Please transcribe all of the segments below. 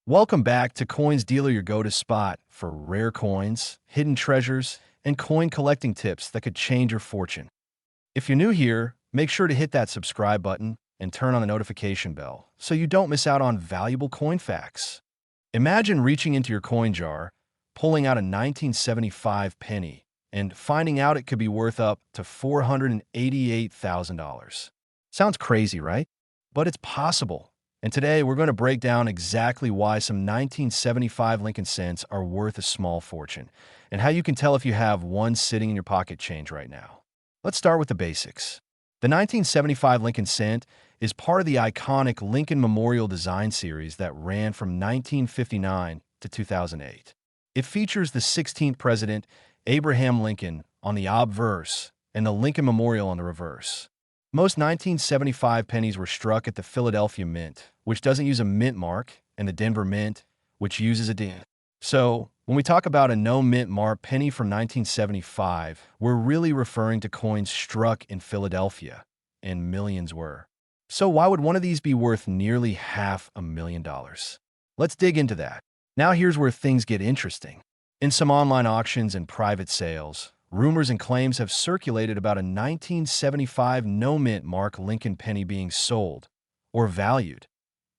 Welcome back to Coins Dealer, your go-to spot for rare coins, hidden treasures, and coin collecting tips that could change your fortune. If you're new here, make sure to hit that subscribe button and turn on the notification bell so you don't miss out on valuable coin facts. Imagine reaching into your coin jar, pulling out a 1975 penny, and finding out it could be worth up to $488,000. Sounds crazy, right? But it's possible. And today we're going to break down exactly why some 1975 Lincoln cents are worth a small fortune, and how you can tell if you have one sitting in your pocket change right now. Let's start with the basics. The 1975 Lincoln cent is part of the iconic Lincoln Memorial design series that ran from 1959 to 2008. It features the 16th President, Abraham Lincoln, on the obverse and the Lincoln Memorial on the reverse. Most 1975 pennies were struck at the Philadelphia Mint, which doesn't use a mint mark, and the Denver Mint, which uses a DIN. So, when we talk about a no-mint mark penny from 1975, we're really referring to coins struck in Philadelphia, and millions were. So why would one of these be worth nearly $500,000? Let's dig into that. Now here's where things get interesting. In some online auctions and private sales, rumors and claims have circulated about a 1975 no-mint mark Lincoln penny being sold, or valued,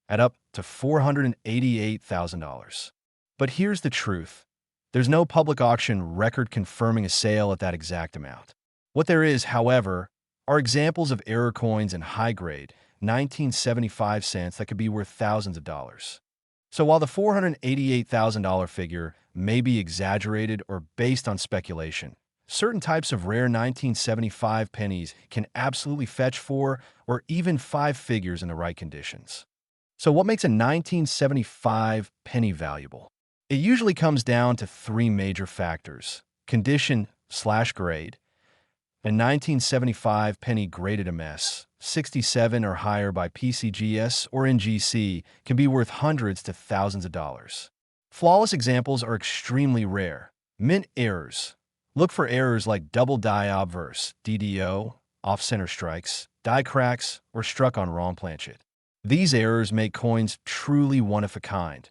at up to $488,000. But here's the truth. There's no public auction record confirming a sale at that exact amount. What there is, however, are examples of error coins in high-grade 1975 cents that could be worth thousands of dollars. So while the $488,000 figure may be exaggerated or based on speculation, certain types of rare 1975 pennies can absolutely fetch 4 or even 5 figures in the right conditions. So what makes a 1975 penny valuable? It usually comes down to 3 major factors: condition/grade. A 1975 penny graded MS, 67 or higher by PCGS or NGC, can be worth hundreds to thousands of dollars. Flawless examples are extremely rare. Mint errors. Look for errors like double die obverse, DDO, off-center strikes, die cracks, or struck on wrong planchet. These errors make coins truly one-of-a-kind.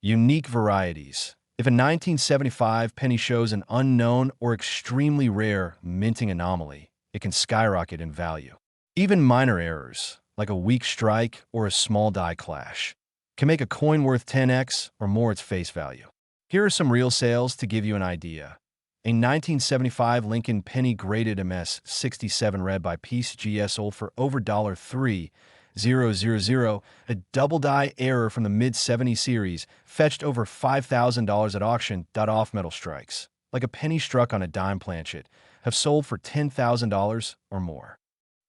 Unique varieties. If a 1975 penny shows an unknown or extremely rare minting anomaly, it can skyrocket in value. Even minor errors, like a weak strike or a small die clash, can make a coin worth 10x or more its face value. Here are some real sales to give you an idea. A 1975 Lincoln penny graded MS 67 red by PCGS sold for over $3,000. A double die error from the mid-70s series fetched over $5,000 at auction. Off-metal strikes, like a penny struck on a dime planchet, have sold for $10,000 or more.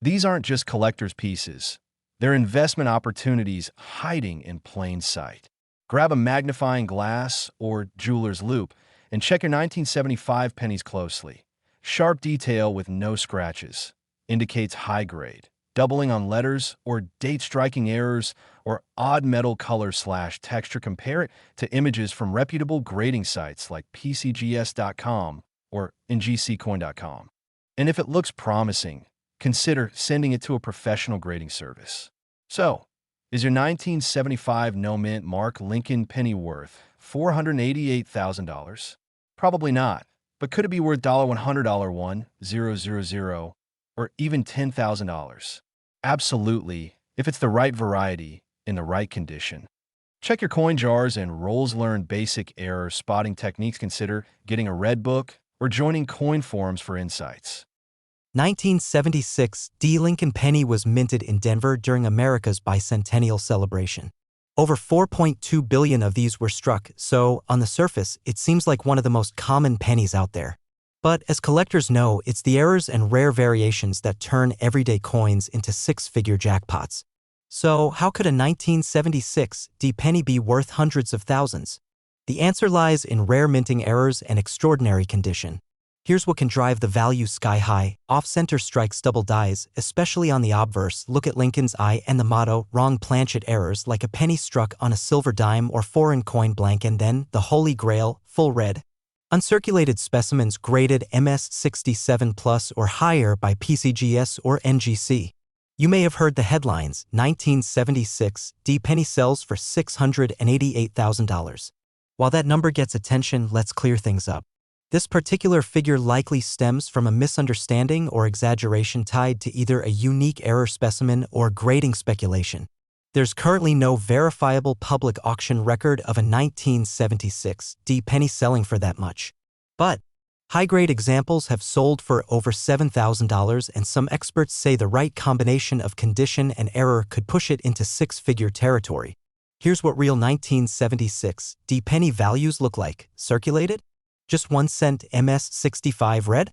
These aren't just collector's pieces. They're investment opportunities hiding in plain sight. Grab a magnifying glass or jeweler's loupe and check your 1975 pennies closely. Sharp detail with no scratches indicates high grade. Doubling on letters or date striking errors or odd metal color/texture. Compare it to images from reputable grading sites like PCGS.com or ngccoin.com. And if it looks promising, consider sending it to a professional grading service. So, is your 1975 no-mint mark Lincoln penny worth $488,000? Probably not, but could it be worth $100, or even $10,000? Absolutely, if it's the right variety in the right condition. Check your coin jars and rolls. Learn basic error spotting techniques. Consider getting a red book or joining coin forums for insights. 1976 D. Lincoln penny was minted in Denver during America's bicentennial celebration. Over 4.2 billion of these were struck, so, on the surface, it seems like one of the most common pennies out there. But as collectors know, it's the errors and rare variations that turn everyday coins into 6-figure jackpots. So, how could a 1976 D penny be worth hundreds of thousands? The answer lies in rare minting errors and extraordinary condition. Here's what can drive the value sky high: off-center strikes, double dies, especially on the obverse. Look at Lincoln's eye and the motto. Wrong planchet errors, like a penny struck on a silver dime or foreign coin blank. And then, the holy grail, full red. Uncirculated specimens graded MS 67 plus or higher by PCGS or NGC. You may have heard the headlines, 1976, D penny sells for $688,000. While that number gets attention, let's clear things up. This particular figure likely stems from a misunderstanding or exaggeration tied to either a unique error specimen or grading speculation. There's currently no verifiable public auction record of a 1976 D penny selling for that much. But high-grade examples have sold for over $7,000, and some experts say the right combination of condition and error could push it into six-figure territory. Here's what real 1976 D penny values look like. Circulated? Just 1 cent MS65 red?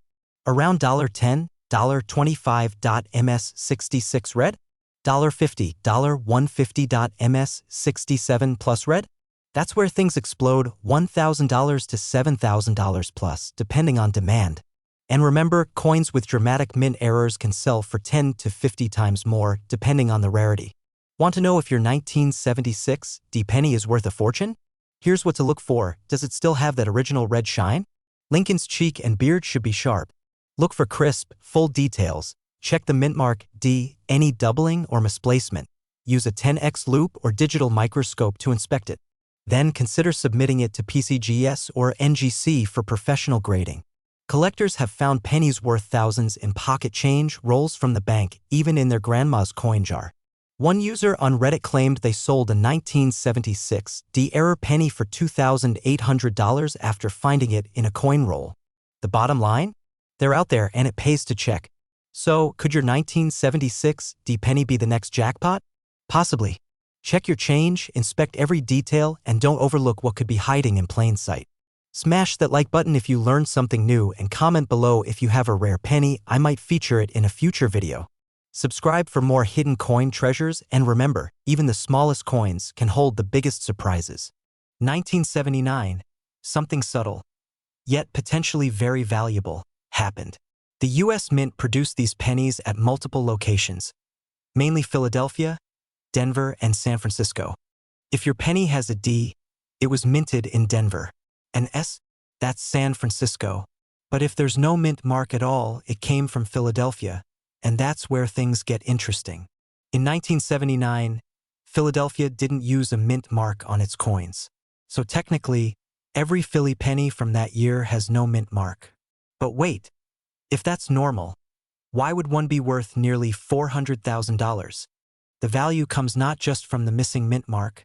Around $10, $25. MS66 red? $50, $150. MS67 plus red? That's where things explode, $1,000 to $7,000 plus, depending on demand. And remember, coins with dramatic mint errors can sell for 10 to 50 times more, depending on the rarity. Want to know if your 1976 D penny is worth a fortune? Here's what to look for. Does it still have that original red shine? Lincoln's cheek and beard should be sharp. Look for crisp, full details. Check the mint mark D, any doubling or misplacement. Use a 10x loupe or digital microscope to inspect it. Then consider submitting it to PCGS or NGC for professional grading. Collectors have found pennies worth thousands in pocket change, rolls from the bank, even in their grandma's coin jar. One user on Reddit claimed they sold a 1976 D error penny for $2,800 after finding it in a coin roll. The bottom line? They're out there and it pays to check. So, could your 1976 D penny be the next jackpot? Possibly. Check your change, inspect every detail, and don't overlook what could be hiding in plain sight. Smash that like button if you learned something new, and comment below if you have a rare penny. I might feature it in a future video. Subscribe for more hidden coin treasures, and remember, even the smallest coins can hold the biggest surprises. 1979. Something subtle, yet potentially very valuable, happened. The U.S. Mint produced these pennies at multiple locations, mainly Philadelphia, Denver, and San Francisco. If your penny has a D, it was minted in Denver. An S? That's San Francisco. But if there's no mint mark at all, it came from Philadelphia, and that's where things get interesting. In 1979, Philadelphia didn't use a mint mark on its coins. So technically, every Philly penny from that year has no mint mark. But wait, if that's normal, why would one be worth nearly $400,000? The value comes not just from the missing mint mark,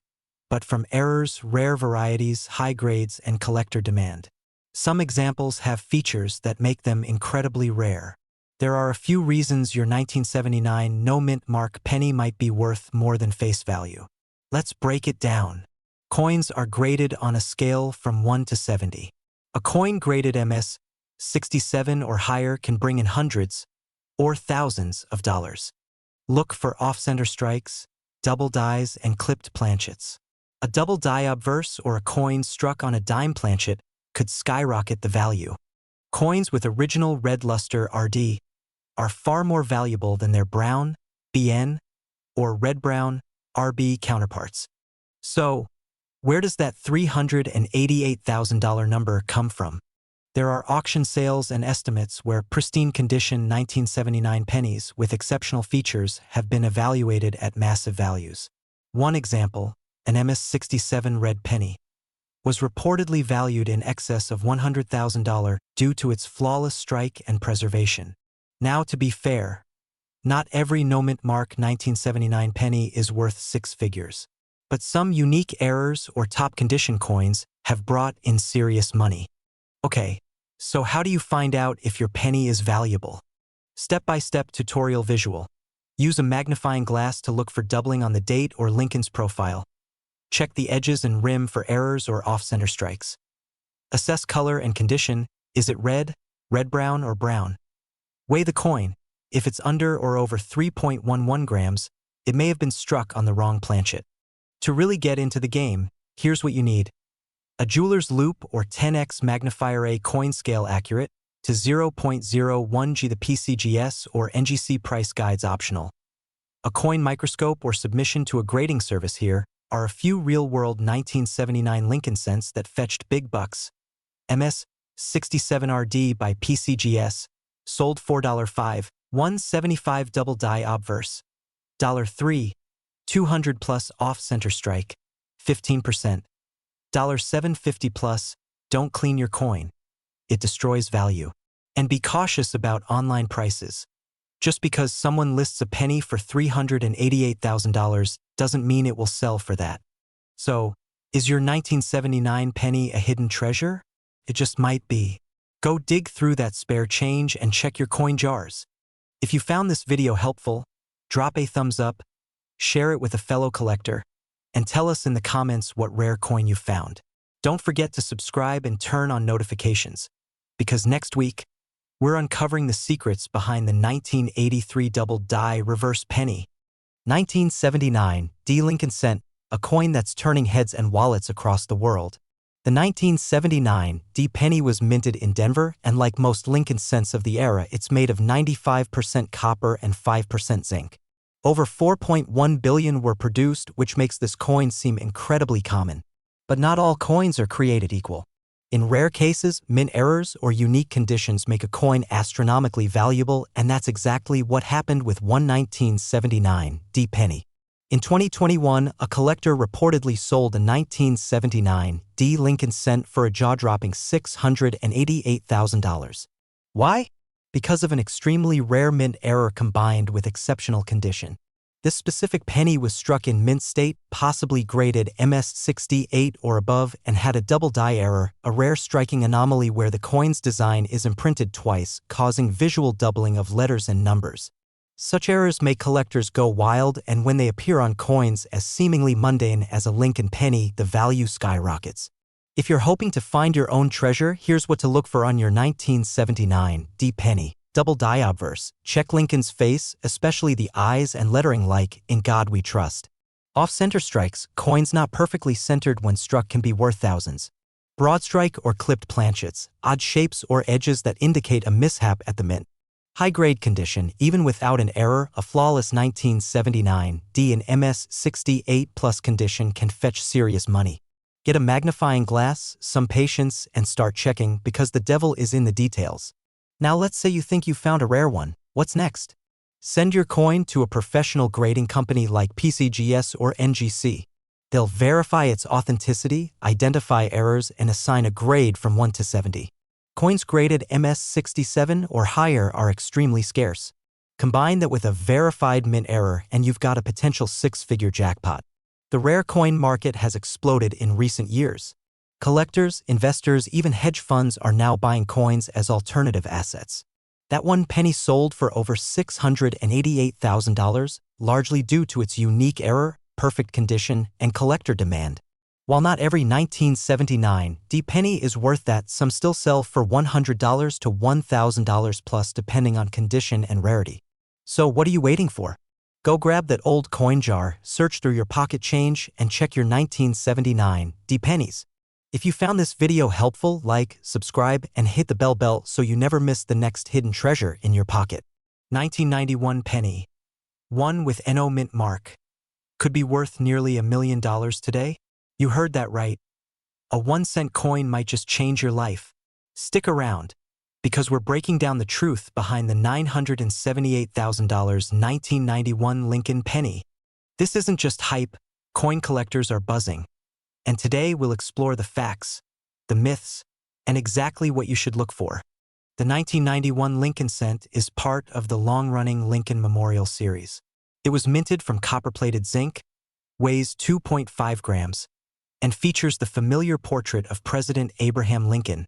but from errors, rare varieties, high grades, and collector demand. Some examples have features that make them incredibly rare. There are a few reasons your 1979 no mint mark penny might be worth more than face value. Let's break it down. Coins are graded on a scale from 1 to 70. A coin graded MS 67 or higher can bring in hundreds or thousands of dollars. Look for off-center strikes, double dies, and clipped planchets. A double die obverse or a coin struck on a dime planchet could skyrocket the value. Coins with original red luster RD are far more valuable than their brown, BN, or red-brown, RB counterparts. So, where does that $388,000 number come from? There are auction sales and estimates where pristine condition 1979 pennies with exceptional features have been evaluated at massive values. One example, an MS67 red penny, was reportedly valued in excess of $100,000 due to its flawless strike and preservation. Now, to be fair, not every no mint mark 1979 penny is worth six figures. But some unique errors or top condition coins have brought in serious money. Okay, so how do you find out if your penny is valuable? Step-by-step tutorial visual. Use a magnifying glass to look for doubling on the date or Lincoln's profile. Check the edges and rim for errors or off-center strikes. Assess color and condition. Is it red, red-brown, or brown? Weigh the coin. If it's under or over 3.11 grams, it may have been struck on the wrong planchet. To really get into the game, here's what you need. A jeweler's loupe or 10x magnifier, a coin scale accurate to 0.01 G. The PCGS or NGC price guides optional. A coin microscope or submission to a grading service. Here are a few real-world 1979 Lincoln cents that fetched big bucks. MS 67RD by PCGS, sold $4.5, 175 double die obverse. $3, 200 plus off center strike, 15%. $7.50 plus, don't clean your coin. It destroys value. And be cautious about online prices. Just because someone lists a penny for $388,000 doesn't mean it will sell for that. So, is your 1979 penny a hidden treasure? It just might be. Go dig through that spare change and check your coin jars. If you found this video helpful, drop a thumbs up, share it with a fellow collector, and tell us in the comments what rare coin you found. Don't forget to subscribe and turn on notifications, because next week, we're uncovering the secrets behind the 1983 double die reverse penny. 1979 D Lincoln cent, a coin that's turning heads and wallets across the world. The 1979 D penny was minted in Denver, and like most Lincoln cents of the era, it's made of 95% copper and 5% zinc. Over 4.1 billion were produced, which makes this coin seem incredibly common. But not all coins are created equal. In rare cases, mint errors or unique conditions make a coin astronomically valuable, and that's exactly what happened with one 1979 D penny. In 2021, a collector reportedly sold a 1979 D Lincoln cent for a jaw-dropping $688,000. Why? Because of an extremely rare mint error combined with exceptional condition. This specific penny was struck in mint state, possibly graded MS68 or above, and had a double die error, a rare striking anomaly where the coin's design is imprinted twice, causing visual doubling of letters and numbers. Such errors make collectors go wild, and when they appear on coins as seemingly mundane as a Lincoln penny, the value skyrockets. If you're hoping to find your own treasure, here's what to look for on your 1979 D penny. Double die obverse. Check Lincoln's face, especially the eyes and lettering like, "In God We Trust." Off-center strikes, coins not perfectly centered when struck can be worth thousands. Broad strike or clipped planchets, odd shapes or edges that indicate a mishap at the mint. High-grade condition, even without an error, a flawless 1979 D and MS68 plus condition can fetch serious money. Get a magnifying glass, some patience, and start checking, because the devil is in the details. Now let's say you think you found a rare one. What's next? Send your coin to a professional grading company like PCGS or NGC. They'll verify its authenticity, identify errors, and assign a grade from 1 to 70. Coins graded MS67 or higher are extremely scarce. Combine that with a verified mint error and you've got a potential six-figure jackpot. The rare coin market has exploded in recent years. Collectors, investors, even hedge funds are now buying coins as alternative assets. That one penny sold for over $688,000, largely due to its unique error, perfect condition, and collector demand. While not every 1979 D penny is worth that, some still sell for $100 to $1,000 plus depending on condition and rarity. So what are you waiting for? Go grab that old coin jar, search through your pocket change, and check your 1979 D pennies. If you found this video helpful, like, subscribe, and hit the bell so you never miss the next hidden treasure in your pocket. 1991 penny. One with NO mint mark. Could be worth nearly $1 million today? You heard that right. A 1-cent coin might just change your life. Stick around, because we're breaking down the truth behind the $978,000 1991 Lincoln penny. This isn't just hype, coin collectors are buzzing. And today we'll explore the facts, the myths, and exactly what you should look for. The 1991 Lincoln cent is part of the long-running Lincoln Memorial series. It was minted from copper-plated zinc, weighs 2.5 grams, and features the familiar portrait of President Abraham Lincoln,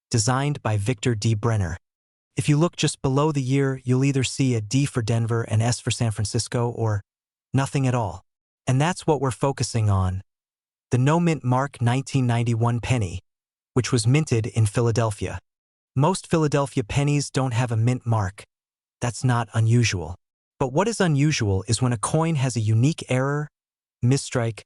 designed by Victor D. Brenner. If you look just below the year, you'll either see a D for Denver, an S for San Francisco, or nothing at all. And that's what we're focusing on. The no mint mark 1991 penny, which was minted in Philadelphia. Most Philadelphia pennies don't have a mint mark. That's not unusual. But what is unusual is when a coin has a unique error, misstrike,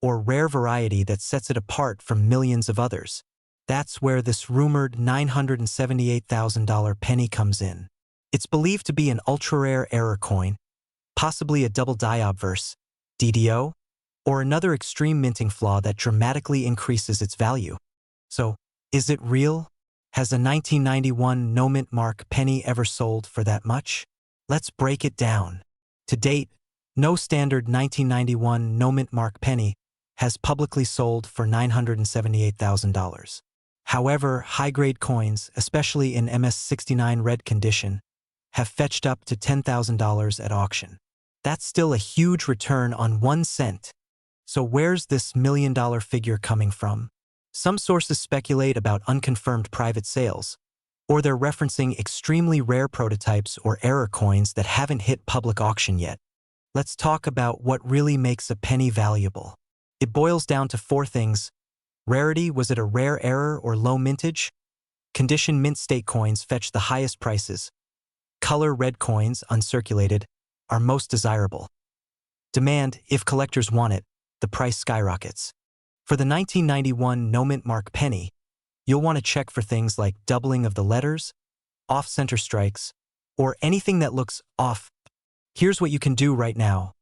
or rare variety that sets it apart from millions of others. That's where this rumored $978,000 penny comes in. It's believed to be an ultra-rare error coin, possibly a double die obverse, DDO, or another extreme minting flaw that dramatically increases its value. So, is it real? Has a 1991 no mint mark penny ever sold for that much? Let's break it down. To date, No standard 1991 no-mint mark penny has publicly sold for $978,000. However, high-grade coins, especially in MS69 red condition, have fetched up to $10,000 at auction. That's still a huge return on 1 cent. So where's this million-dollar figure coming from? Some sources speculate about unconfirmed private sales, or they're referencing extremely rare prototypes or error coins that haven't hit public auction yet. Let's talk about what really makes a penny valuable. It boils down to 4 things. Rarity, was it a rare error or low mintage? Condition, mint state coins fetch the highest prices. Color, red coins, uncirculated, are most desirable. Demand, if collectors want it, the price skyrockets. For the 1991 no-mint mark penny, you'll want to check for things like doubling of the letters, off-center strikes, or anything that looks off. Here's what you can do right now.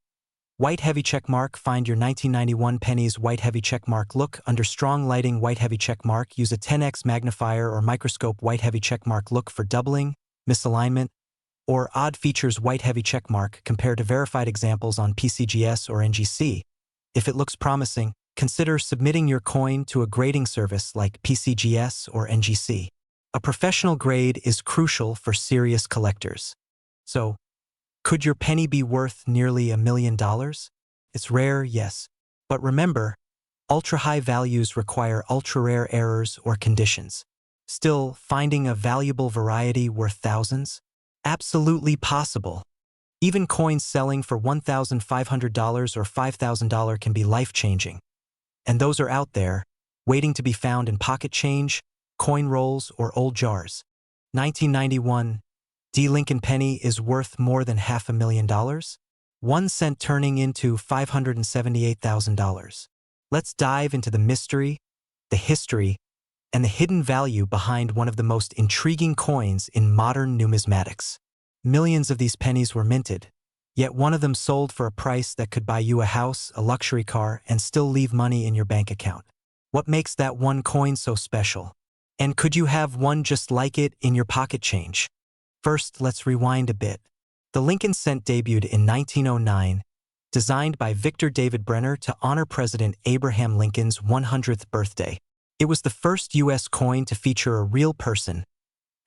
White heavy check mark, find your 1991 pennies white heavy check mark. Look under strong lighting white heavy check mark. Use a 10x magnifier or microscope white heavy check mark. Look for doubling, misalignment, or odd features white heavy check mark. Compare to verified examples on PCGS or NGC. If it looks promising, consider submitting your coin to a grading service like PCGS or NGC. A professional grade is crucial for serious collectors. So, could your penny be worth nearly $1 million? It's rare, yes. But remember, ultra-high values require ultra-rare errors or conditions. Still, finding a valuable variety worth thousands? Absolutely possible. Even coins selling for $1,500 or $5,000 can be life-changing. And those are out there, waiting to be found in pocket change, coin rolls, or old jars. 1991. D. Lincoln penny is worth more than $500,000? 1 cent turning into $578,000. Let's dive into the mystery, the history, and the hidden value behind one of the most intriguing coins in modern numismatics. Millions of these pennies were minted, yet one of them sold for a price that could buy you a house, a luxury car, and still leave money in your bank account. What makes that one coin so special? And could you have one just like it in your pocket change? First, let's rewind a bit. The Lincoln cent debuted in 1909, designed by Victor David Brenner to honor President Abraham Lincoln's 100th birthday. It was the first U.S. coin to feature a real person,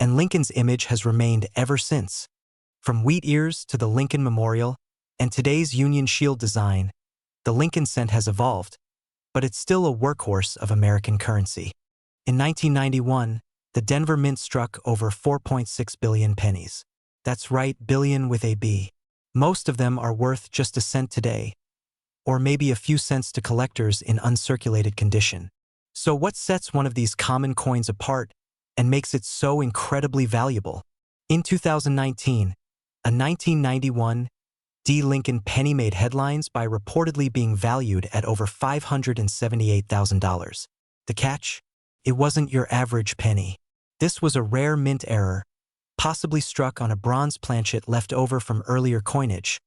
and Lincoln's image has remained ever since. From wheat ears to the Lincoln Memorial and today's Union Shield design, the Lincoln cent has evolved, but it's still a workhorse of American currency. In 1991, the Denver Mint struck over 4.6 billion pennies. That's right, billion with a B. Most of them are worth just a cent today, or maybe a few cents to collectors in uncirculated condition. So what sets one of these common coins apart and makes it so incredibly valuable? In 2019, a 1991 D. Lincoln penny made headlines by reportedly being valued at over $578,000. The catch? It wasn't your average penny. This was a rare mint error, possibly struck on a bronze planchet left over from earlier coinage,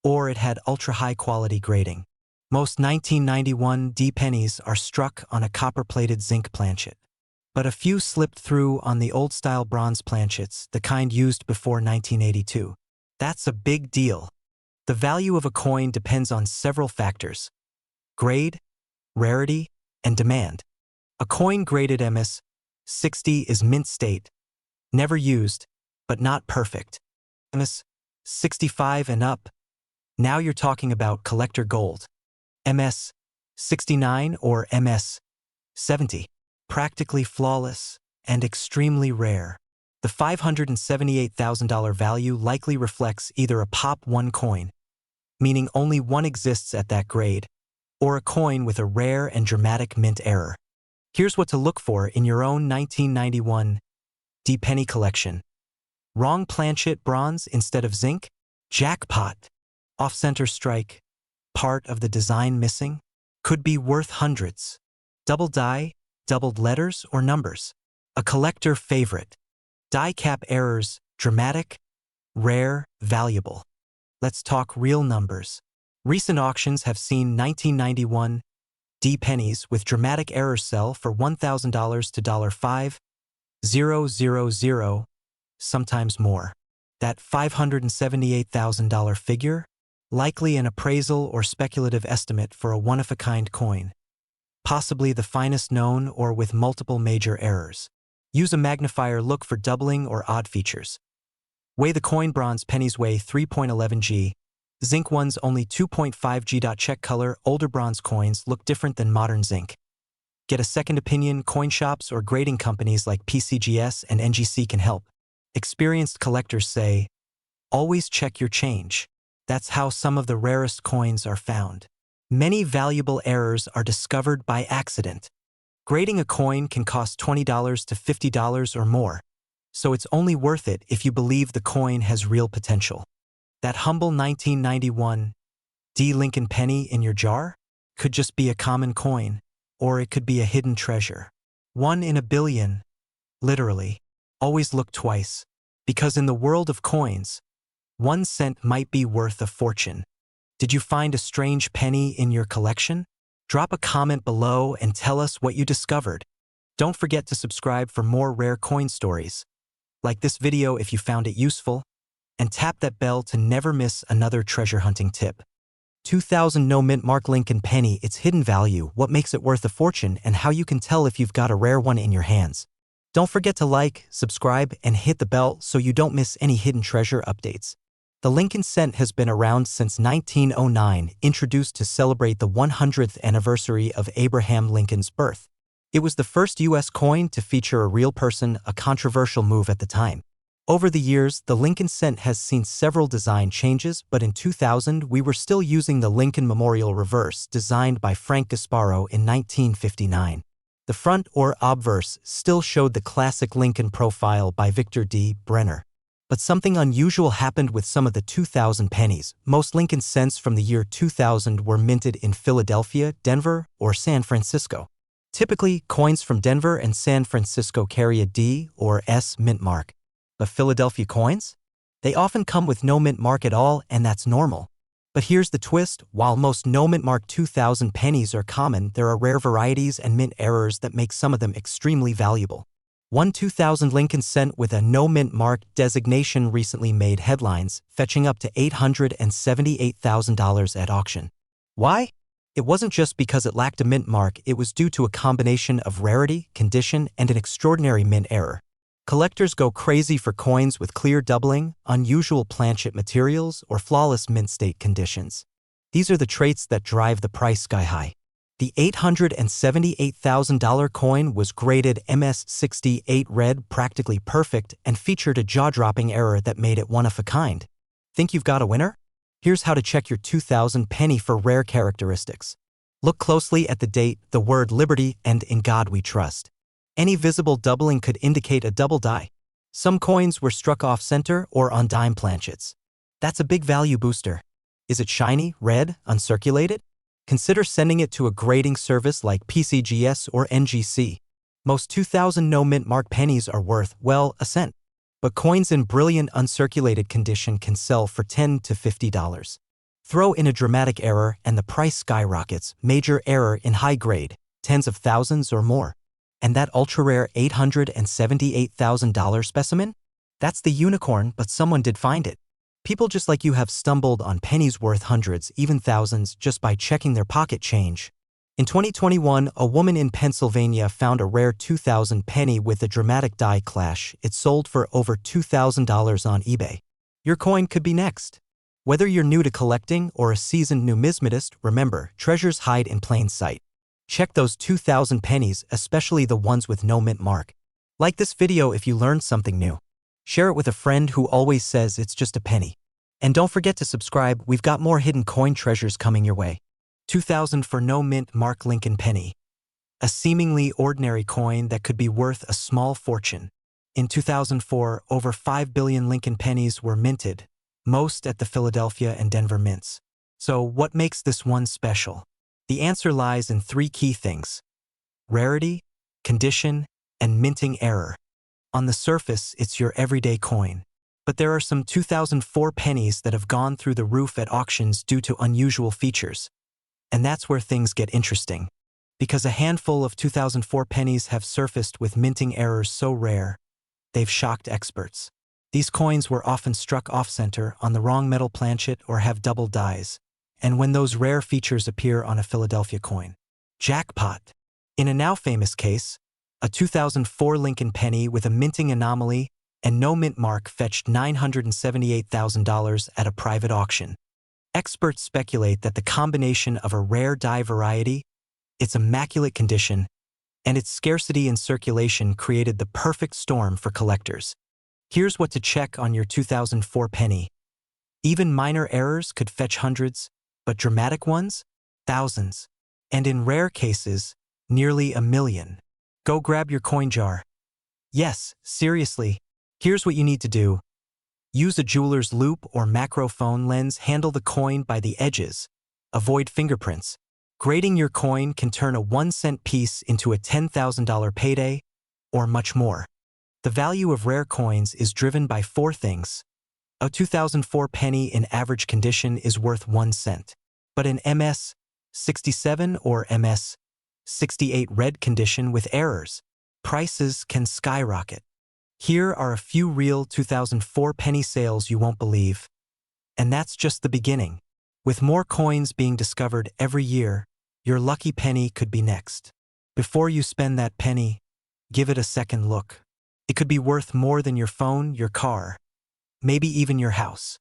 or it had ultra-high quality grading. Most 1991 D pennies are struck on a copper-plated zinc planchet, but a few slipped through on the old-style bronze planchets, the kind used before 1982. That's a big deal. The value of a coin depends on several factors: grade, rarity, and demand. A coin graded MS-60 is mint state, never used, but not perfect. MS-65 and up, now you're talking about collector gold. MS-69 or MS-70, practically flawless and extremely rare. The $578,000 value likely reflects either a Pop 1 coin, meaning only one exists at that grade, or a coin with a rare and dramatic mint error. Here's what to look for in your own 1991 D penny collection. Wrong planchet bronze instead of zinc? Jackpot. Off-center strike, part of the design missing? Could be worth hundreds. Double die, doubled letters or numbers? A collector favorite. Die cap errors, dramatic, rare, valuable. Let's talk real numbers. Recent auctions have seen 1991 D pennies with dramatic errors sell for $1,000 to $5,000, sometimes more. That $578,000 figure? Likely an appraisal or speculative estimate for a one-of-a-kind coin. Possibly the finest known or with multiple major errors. Use a magnifier, look for doubling or odd features. Weigh the coin. Bronze pennies weigh 3.11 g. Zinc ones only 2.5 g. Check color. Older bronze coins look different than modern zinc. Get a second opinion. Coin shops or grading companies like PCGS and NGC can help. Experienced collectors say, always check your change. That's how some of the rarest coins are found. Many valuable errors are discovered by accident. Grading a coin can cost $20 to $50 or more, so it's only worth it if you believe the coin has real potential. That humble 1991 D. Lincoln penny in your jar could just be a common coin, or it could be a hidden treasure. 1 in a billion, literally. Always look twice, because in the world of coins, 1 cent might be worth a fortune. Did you find a strange penny in your collection? Drop a comment below and tell us what you discovered. Don't forget to subscribe for more rare coin stories. Like this video if you found it useful, and tap that bell to never miss another treasure hunting tip. 2000 No Mint Mark Lincoln penny, its hidden value, what makes it worth a fortune, and how you can tell if you've got a rare one in your hands. Don't forget to like, subscribe, and hit the bell so you don't miss any hidden treasure updates. The Lincoln cent has been around since 1909, introduced to celebrate the 100th anniversary of Abraham Lincoln's birth. It was the first U.S. coin to feature a real person, a controversial move at the time. Over the years, the Lincoln cent has seen several design changes, but in 2000 we were still using the Lincoln Memorial Reverse, designed by Frank Gasparo in 1959. The front, or obverse, still showed the classic Lincoln profile by Victor D. Brenner. But something unusual happened with some of the 2000 pennies. Most Lincoln cents from the year 2000 were minted in Philadelphia, Denver, or San Francisco. Typically, coins from Denver and San Francisco carry a D or S mint mark. But Philadelphia coins? They often come with no mint mark at all, and that's normal. But here's the twist: while most no mint mark 2000 pennies are common, there are rare varieties and mint errors that make some of them extremely valuable. One 2000 Lincoln cent with a no mint mark designation recently made headlines, fetching up to $878,000 at auction. Why? It wasn't just because it lacked a mint mark, it was due to a combination of rarity, condition, and an extraordinary mint error. Collectors go crazy for coins with clear doubling, unusual planchet materials, or flawless mint state conditions. These are the traits that drive the price sky high. The $878,000 coin was graded MS68 red, practically perfect, and featured a jaw-dropping error that made it one of a kind. Think you've got a winner? Here's how to check your 2000 penny for rare characteristics. Look closely at the date, the word Liberty, and In God We Trust. Any visible doubling could indicate a double die. Some coins were struck off-center or on dime planchets. That's a big value booster. Is it shiny, red, uncirculated? Consider sending it to a grading service like PCGS or NGC. Most 2000 no mint mark pennies are worth, well, a cent. But coins in brilliant uncirculated condition can sell for $10 to $50. Throw in a dramatic error and the price skyrockets. Major error in high grade, tens of thousands or more. And that ultra-rare $878,000 specimen? That's the unicorn, but someone did find it. People just like you have stumbled on pennies worth hundreds, even thousands, just by checking their pocket change. In 2021, a woman in Pennsylvania found a rare 2000 penny with a dramatic die clash. It sold for over $2,000 on eBay. Your coin could be next. Whether you're new to collecting or a seasoned numismatist, remember, treasures hide in plain sight. Check those 2000 pennies, especially the ones with no mint mark. Like this video if you learned something new. Share it with a friend who always says it's just a penny. And don't forget to subscribe, we've got more hidden coin treasures coming your way. 2000 for no mint mark Lincoln penny. A seemingly ordinary coin that could be worth a small fortune. In 2004, over 5 billion Lincoln pennies were minted, most at the Philadelphia and Denver mints. So what makes this one special? The answer lies in 3 key things: rarity, condition, and minting error. On the surface, it's your everyday coin. But there are some 2004 pennies that have gone through the roof at auctions due to unusual features. And that's where things get interesting. Because a handful of 2004 pennies have surfaced with minting errors so rare, they've shocked experts. These coins were often struck off-center on the wrong metal planchet or have double dies, and when those rare features appear on a Philadelphia coin. Jackpot! In a now-famous case, a 2004 Lincoln penny with a minting anomaly and no mint mark fetched $978,000 at a private auction. Experts speculate that the combination of a rare die variety, its immaculate condition, and its scarcity in circulation created the perfect storm for collectors. Here's what to check on your 2004 penny. Even minor errors could fetch hundreds, but dramatic ones? Thousands. And in rare cases, nearly $1 million. Go grab your coin jar. Yes, seriously. Here's what you need to do. Use a jeweler's loupe or macro phone lens. Handle the coin by the edges. Avoid fingerprints. Grading your coin can turn a 1-cent piece into a $10,000 payday, or much more. The value of rare coins is driven by 4 things. A 2004 penny in average condition is worth 1 cent. But in MS 67 or MS 68 red condition with errors, prices can skyrocket. Here are a few real 2004 penny sales you won't believe. And that's just the beginning. With more coins being discovered every year, your lucky penny could be next. Before you spend that penny, give it a second look. It could be worth more than your phone, your car, maybe even your house.